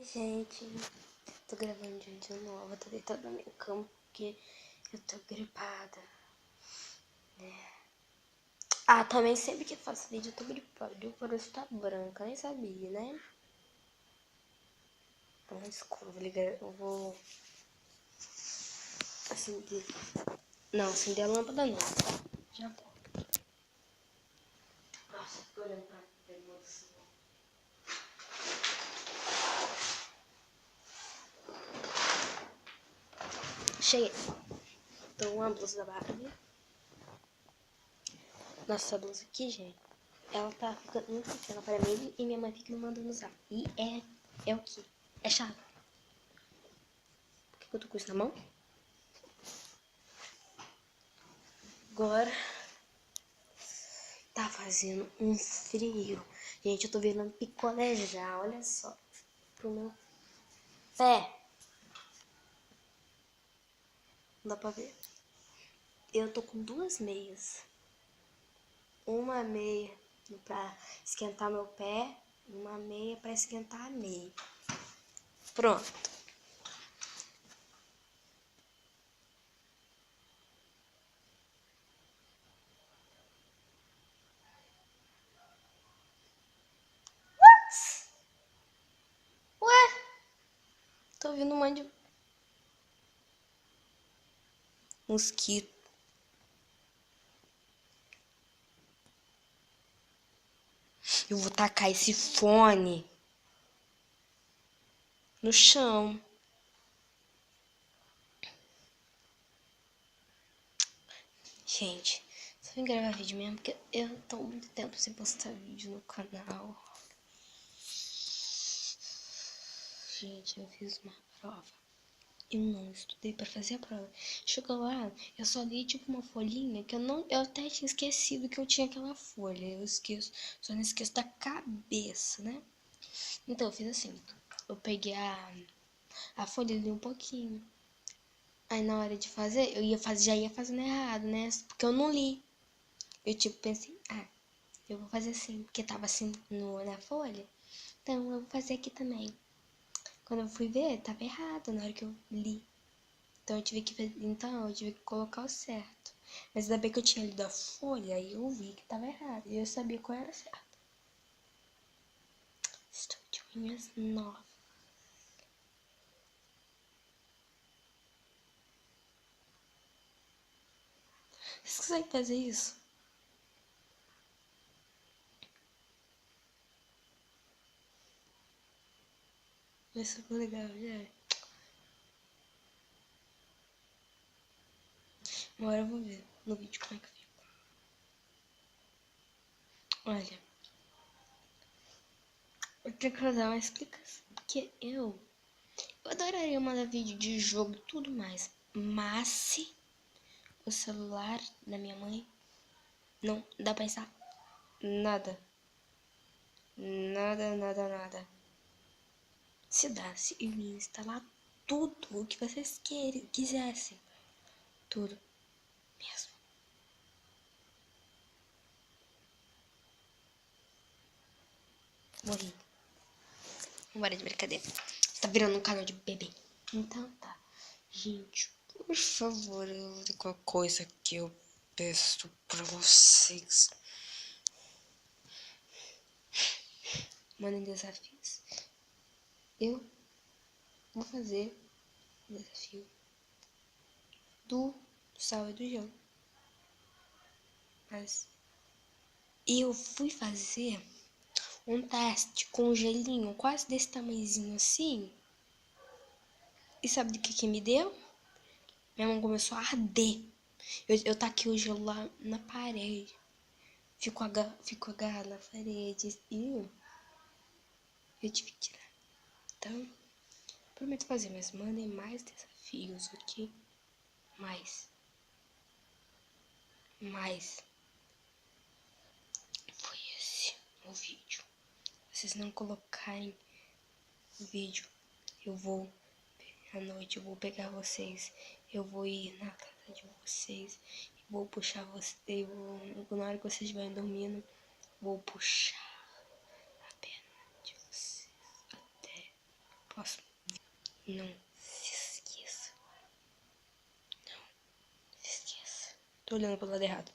Gente, tô gravando de novo, tô deitada na minha cama porque eu tô gripada, né? Ah, também sempre que eu faço vídeo eu tô gripada, o rosto tá branca, nem sabia, né? Tá mais escuro, vou ligar, eu vou acender, não, acender a lâmpada não, tá? Já volto. Nossa, tô olhando pra você. Cheguei. Tô com uma blusa da Barbie. Nossa, essa blusa aqui, gente, ela tá ficando muito pequena para mim e minha mãe fica me mandando usar. E é o que? É chato. Por que eu tô com isso na mão? Agora tá fazendo um frio. Gente, eu tô virando picolé já, olha só. Pro meu pé. Não dá pra ver. Eu tô com duas meias. Uma meia pra esquentar meu pé e uma meia pra esquentar a meia. Pronto. Ué? Tô ouvindo um monte de mosquito. Eu vou tacar esse fone no chão. Gente, só vim gravar vídeo mesmo porque eu tô há muito tempo sem postar vídeo no canal. Gente, eu fiz uma prova. Eu não estudei pra fazer a prova. Chegou lá, eu só li tipo uma folhinha que eu até tinha esquecido que eu tinha aquela folha. Eu esqueço, só não esqueço da cabeça, né? Então eu fiz assim. Eu peguei a folha e li um pouquinho. Aí na hora de fazer, já ia fazendo errado, né? Porque eu não li. Eu tipo pensei, eu vou fazer assim, porque tava assim na folha. Então eu vou fazer aqui também. Quando eu fui ver, tava errado na hora que eu li. Então eu tive que colocar o certo. Mas ainda bem que eu tinha lido a folha e eu vi que tava errado. E eu sabia qual era certo. Estou de unhas novas. Vocês conseguem fazer isso? Vai ser super legal, já. Uma hora eu vou ver no vídeo como é que fica. Olha, eu tenho que dar uma explicação. Porque eu adoraria mandar vídeo de jogo e tudo mais. Mas se o celular da minha mãe não dá pra pensar nada. Nada, nada, nada. Se desse, eu ia instalar tudo o que vocês quisessem. Tudo mesmo. Morri. Vambora de brincadeira. Tá virando um canal de bebê. Então tá. Gente, por favor, a única coisa que eu peço pra vocês. Mandem desafios. Eu vou fazer o desafio do sal e do gelo. Mas eu fui fazer um teste com um gelinho quase desse tamanhozinho assim. E sabe do que me deu? Minha mão começou a arder. Eu taquei o gelo lá na parede. Ficou agarrado na parede. E eu tive que tirar. Então, prometo fazer, mas mandem mais desafios, ok? Mais. Foi esse o vídeo. Se vocês não colocarem o vídeo, eu vou à noite, eu vou pegar vocês, eu vou ir na casa de vocês, vou puxar vocês, na hora que vocês estiverem dormindo, vou puxar a perna de vocês até próximo. Não se esqueça. Não se esqueça. Tô olhando pro lado errado.